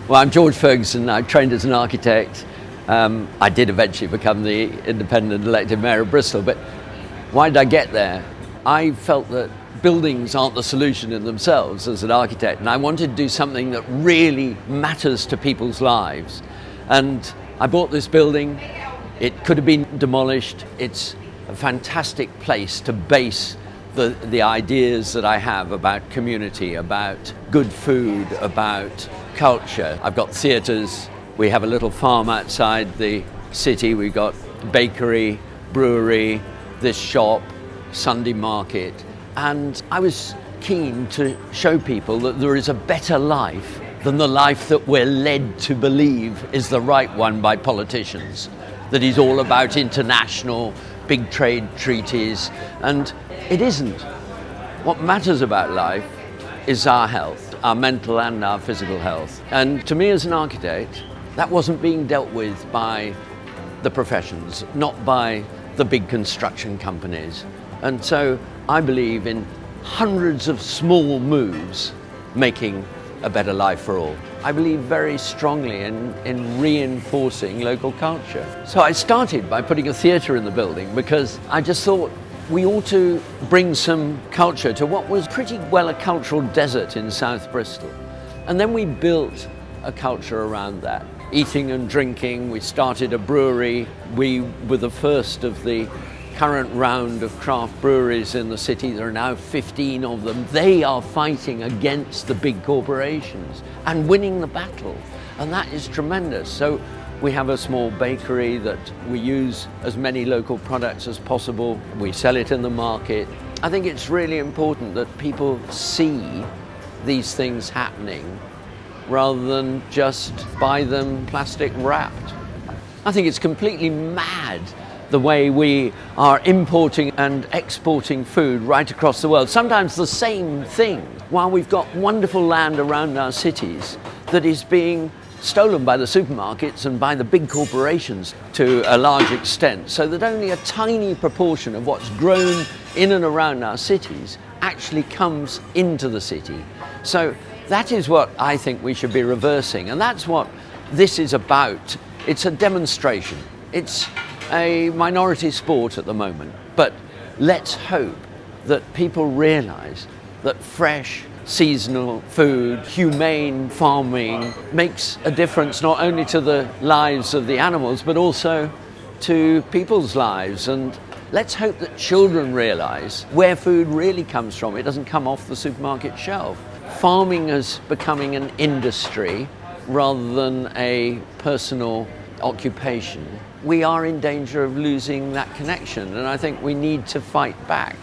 Well, I'm George Ferguson. I trained as an architect. I did eventually become the independent elected mayor of Bristol, but why did I get there? I felt that buildings aren't the solution in themselves as an architect, and I wanted to do something that really matters to people's lives. And I bought this building. It could have been demolished. It's a fantastic place to base the ideas that I have about community, about good food, about culture. I've got theatres, we have a little farm outside the city, we've got bakery, brewery, this shop, Sunday market, and I was keen to show people that there is a better life than the life that we're led to believe is the right one by politicians, that is all about international big trade treaties, and it isn't. What matters about life is our health, our mental and our physical health. And to me as an architect, that wasn't being dealt with by the professions, not by the big construction companies. And so I believe in hundreds of small moves making a better life for all. I believe very strongly in reinforcing local culture. So I started by putting a theatre in the building because I just thought we ought to bring some culture to what was pretty well a cultural desert in South Bristol. And then we built a culture around that. Eating and drinking, we started a brewery. We were the first of the current round of craft breweries in the city. There are now 15 of them. They are fighting against the big corporations and winning the battle, and that is tremendous. So we have a small bakery that we use as many local products as possible. We sell it in the market. I think it's really important that people see these things happening rather than just buy them plastic wrapped. I think it's completely mad the way we are importing and exporting food right across the world, sometimes the same thing, while we've got wonderful land around our cities that is being stolen by the supermarkets and by the big corporations to a large extent, so that only a tiny proportion of what's grown in and around our cities actually comes into the city. So that is what I think we should be reversing, and that's what this is about. It's a demonstration. It's a minority sport at the moment, but let's hope that people realize that fresh, seasonal food, humane farming makes a difference not only to the lives of the animals, but also to people's lives. And let's hope that children realize where food really comes from. It doesn't come off the supermarket shelf. Farming is becoming an industry rather than a personal occupation. We are in danger of losing that connection, and I think we need to fight back.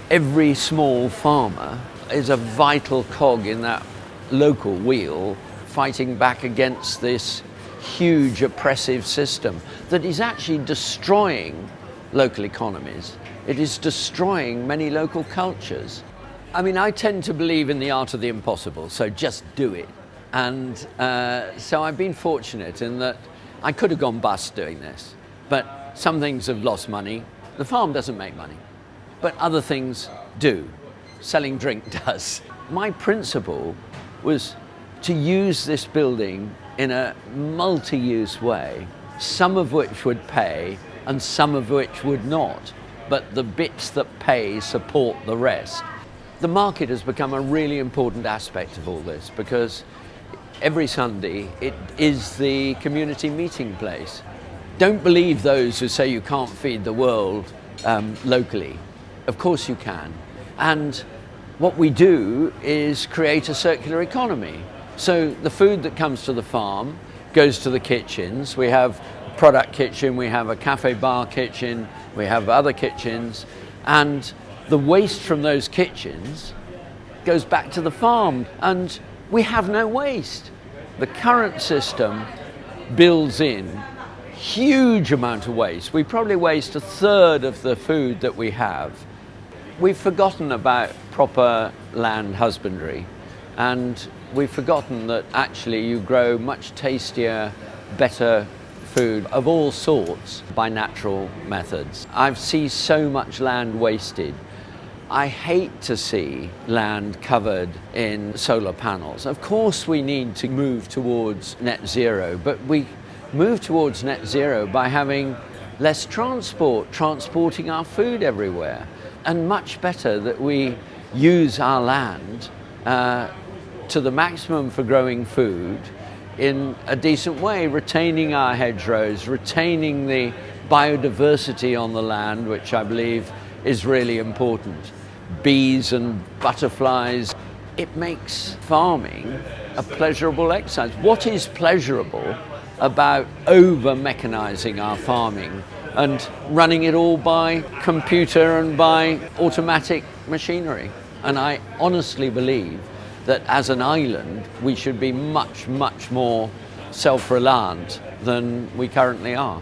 Every small farmer is a vital cog in that local wheel, fighting back against this huge oppressive system that is actually destroying local economies. It is destroying many local cultures. I mean, I tend to believe in the art of the impossible, so just do it. And so I've been fortunate in that I could have gone bust doing this, but some things have lost money. The farm doesn't make money, but other things do. Selling drink does. My principle was to use this building in a multi-use way, some of which would pay and some of which would not, but the bits that pay support the rest. The market has become a really important aspect of all this because every Sunday it is the community meeting place. Don't believe those who say you can't feed the world locally. Of course you can. And what we do is create a circular economy. So the food that comes to the farm goes to the kitchens. We have a product kitchen, we have a cafe bar kitchen, we have other kitchens, and the waste from those kitchens goes back to the farm, and we have no waste. The current system builds in huge amount of waste. We probably waste a third of the food that we have. We've forgotten about proper land husbandry, and we've forgotten that actually you grow much tastier, better food of all sorts by natural methods. I've seen so much land wasted I hate to see land covered in solar panels. Of course we need to move towards net zero, but we move towards net zero by having less transporting our food everywhere, and much better that we use our land to the maximum for growing food in a decent way, retaining our hedgerows, retaining the biodiversity on the land, which I believe is really important. Bees and butterflies. It makes farming a pleasurable exercise. What is pleasurable about over-mechanizing our farming and running it all by computer and by automatic machinery? And I honestly believe that as an island, we should be much, much more self-reliant than we currently are.